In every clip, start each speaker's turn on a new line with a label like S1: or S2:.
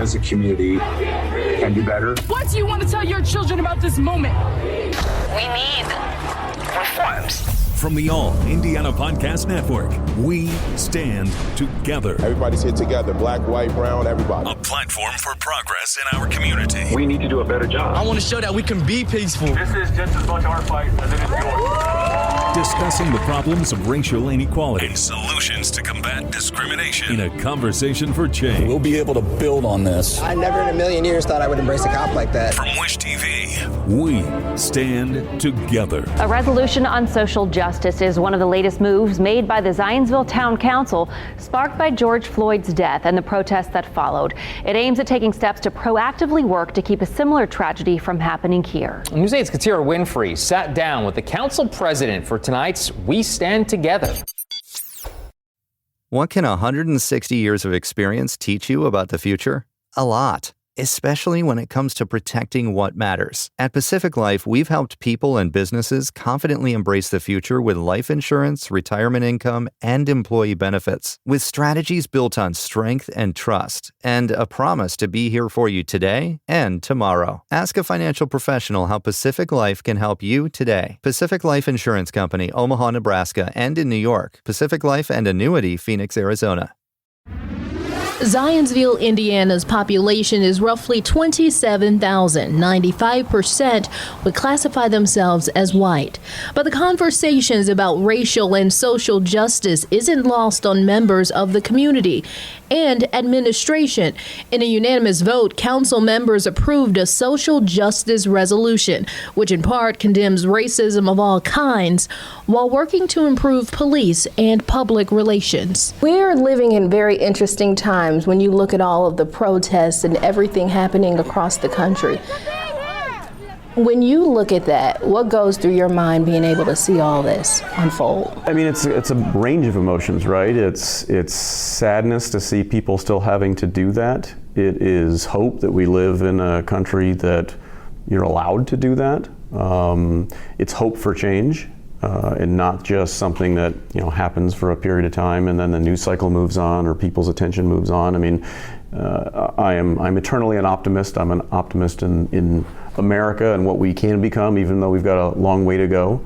S1: as a community can do better.
S2: What do you want to tell your children about this moment?
S3: We need reforms.
S4: From the All Indiana Podcast Network, we stand together.
S5: Everybody's here together, black, white, brown, everybody.
S4: A platform for progress in our community.
S1: We need to do a better job.
S6: I want to show that we can be peaceful.
S7: This is just as much our fight as it is yours.
S4: Discussing the problems of racial inequality and solutions to combat discrimination in a conversation for change.
S8: We'll be able to build on this.
S9: I never in a million years thought I would embrace a cop like that.
S4: From Wish TV, we stand together.
S10: A resolution on social justice is one of the latest moves made by the Zionsville Town Council, sparked by George Floyd's death and the protests that followed. It aims at taking steps to proactively work to keep a similar tragedy from happening here.
S11: News 8's Katira Winfrey sat down with the council president for tonight's We Stand Together.
S12: What can 160 years of experience teach you about the future? A lot. Especially when it comes to protecting what matters. At Pacific Life, we've helped people and businesses confidently embrace the future with life insurance, retirement income, and employee benefits. With strategies built on strength and trust, and a promise to be here for you today and tomorrow. Ask a financial professional how Pacific Life can help you today. Pacific Life Insurance Company, Omaha, Nebraska, and in New York. Pacific Life and Annuity, Phoenix, Arizona.
S13: Zionsville, Indiana's population is roughly 27,000. 95% would classify themselves as white. But the conversations about racial and social justice isn't lost on members of the community and administration. In a unanimous vote, council members approved a social justice resolution, which in part condemns racism of all kinds while working to improve police and public relations.
S14: We're living in very interesting times when you look at all of the protests and everything happening across the country. When you look at that, what goes through your mind being able to see all this unfold?
S15: I mean, it's a range of emotions, right? It's sadness to see people still having to do that. It is hope that we live in a country that you're allowed to do that. It's hope for change. And not just something that happens for a period of time and then the news cycle moves on or people's attention moves on. I mean, I'm eternally an optimist. I'm an optimist in America and what we can become, even though we've got a long way to go.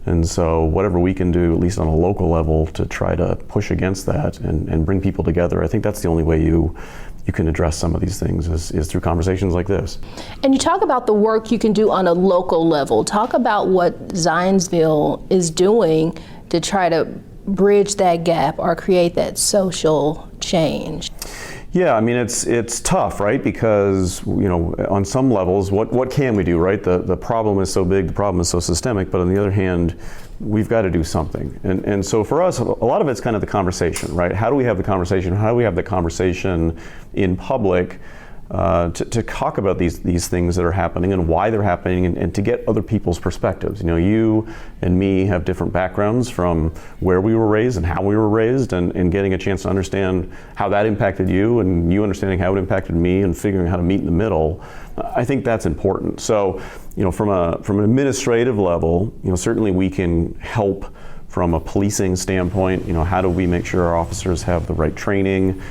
S15: And so whatever we can do, at least on a local level, to try to push against that and bring people together, I think that's the only way you can address some of these things is through conversations like this.
S14: And you talk about the work you can do on a local level. Talk about what Zionsville is doing to try to bridge that gap or create that social change.
S15: Yeah, I mean, it's tough, right? Because, on some levels, what can we do, right? The problem is so big, the problem is so systemic, but on the other hand, we've got to do something. And so for us, a lot of it's kind of the conversation, right? How do we have the conversation? How do we have the conversation in public to talk about these things that are happening and why they're happening and to get other people's perspectives? You and me have different backgrounds from where we were raised and how we were raised and getting a chance to understand how that impacted you and you understanding how it impacted me and figuring how to meet in the middle. I think that's important. So, from an administrative level, certainly we can help from a policing standpoint. How do we make sure our officers have the right training?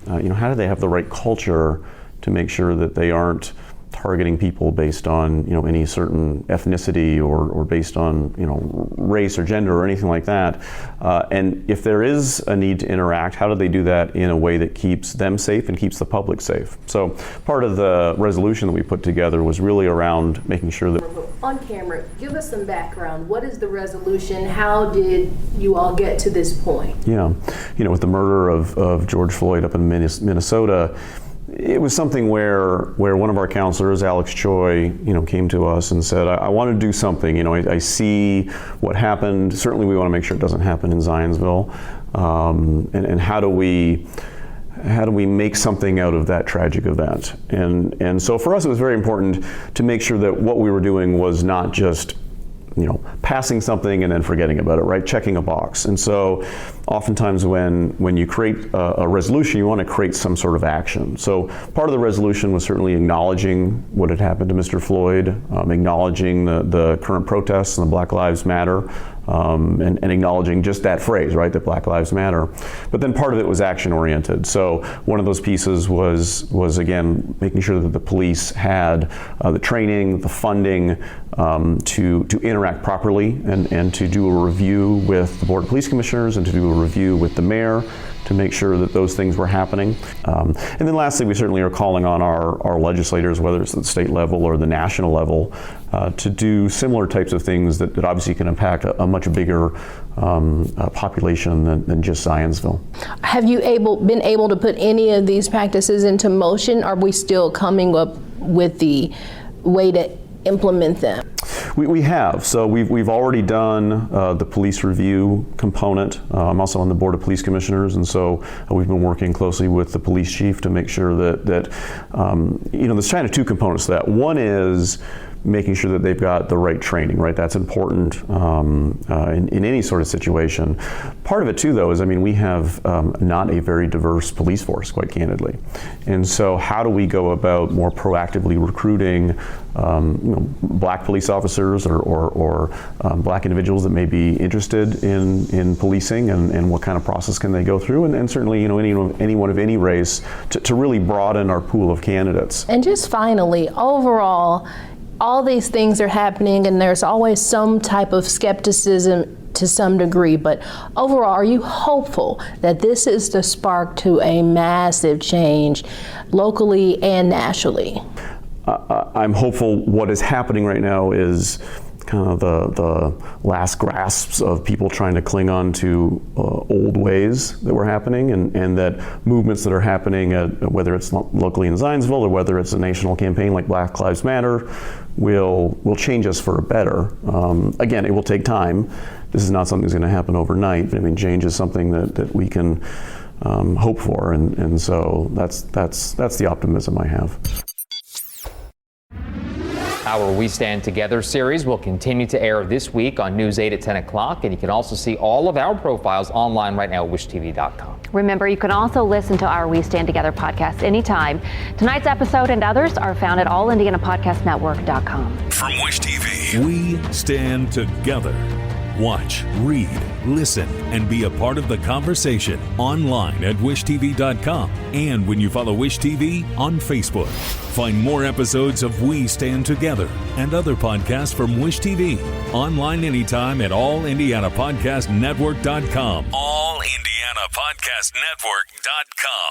S15: How do they have the right culture to make sure that they aren't targeting people based on any certain ethnicity or based on race or gender or anything like that. And if there is a need to interact, how do they do that in a way that keeps them safe and keeps the public safe? So part of the resolution that we put together was really around making sure that
S14: on camera, give us some background. What is the resolution? How did you all get to this point?
S15: Yeah, with the murder of George Floyd up in Minnesota, it was something where one of our counselors, Alex Choi, came to us and said, I want to do something. I see what happened. Certainly we want to make sure it doesn't happen in Zionsville. And how do we make something out of that tragic event? And so for us, it was very important to make sure that what we were doing was not just passing something and then forgetting about it, right? Checking a box. And so oftentimes when you create a resolution, you want to create some sort of action. So part of the resolution was certainly acknowledging what had happened to Mr. Floyd, acknowledging the current protests and the Black Lives Matter and acknowledging just that phrase, right, that Black Lives Matter. But then part of it was action-oriented. So one of those pieces was again, making sure that the police had the training, the funding to interact properly and to do a review with the Board of Police Commissioners and to do a review with the mayor to make sure that those things were happening. And then lastly, we certainly are calling on our legislators, whether it's at the state level or the national level, to do similar types of things that obviously can impact a much bigger population than just Zionsville.
S14: Have you been able to put any of these practices into motion? Are we still coming up with the way to implement them?
S15: We have. So we've already done the police review component. I'm also on the Board of Police Commissioners, and so we've been working closely with the police chief to make sure that there's kind of two components to that. One is making sure that they've got the right training, right? That's important in any sort of situation. Part of it too, though, is we have not a very diverse police force, quite candidly. And so how do we go about more proactively recruiting black police officers or black individuals that may be interested in policing, and what kind of process can they go through? And certainly, anyone of any race to really broaden our pool of candidates.
S14: And just finally, overall, all these things are happening and there's always some type of skepticism to some degree, but overall, are you hopeful that this is the spark to a massive change locally and nationally?
S15: I'm hopeful. What is happening right now is kind of the last grasps of people trying to cling on to old ways that were happening, and that movements that are happening, whether it's locally in Zionsville or whether it's a national campaign like Black Lives Matter, will change us for a better. Again, it will take time. This is not something that's going to happen overnight. Change is something that we can hope for, and so that's the optimism I have.
S11: Our We Stand Together series will continue to air this week on News 8 at 10 o'clock, and you can also see all of our profiles online right now at wishtv.com.
S10: Remember, you can also listen to our We Stand Together podcast anytime. Tonight's episode and others are found at allindianapodcastnetwork.com.
S4: From Wish TV, we stand together. Watch, read, listen, and be a part of the conversation online at wishtv.com and when you follow Wish TV on Facebook. Find more episodes of We Stand Together and other podcasts from Wish TV online anytime at allindianapodcastnetwork.com. allindianapodcastnetwork.com.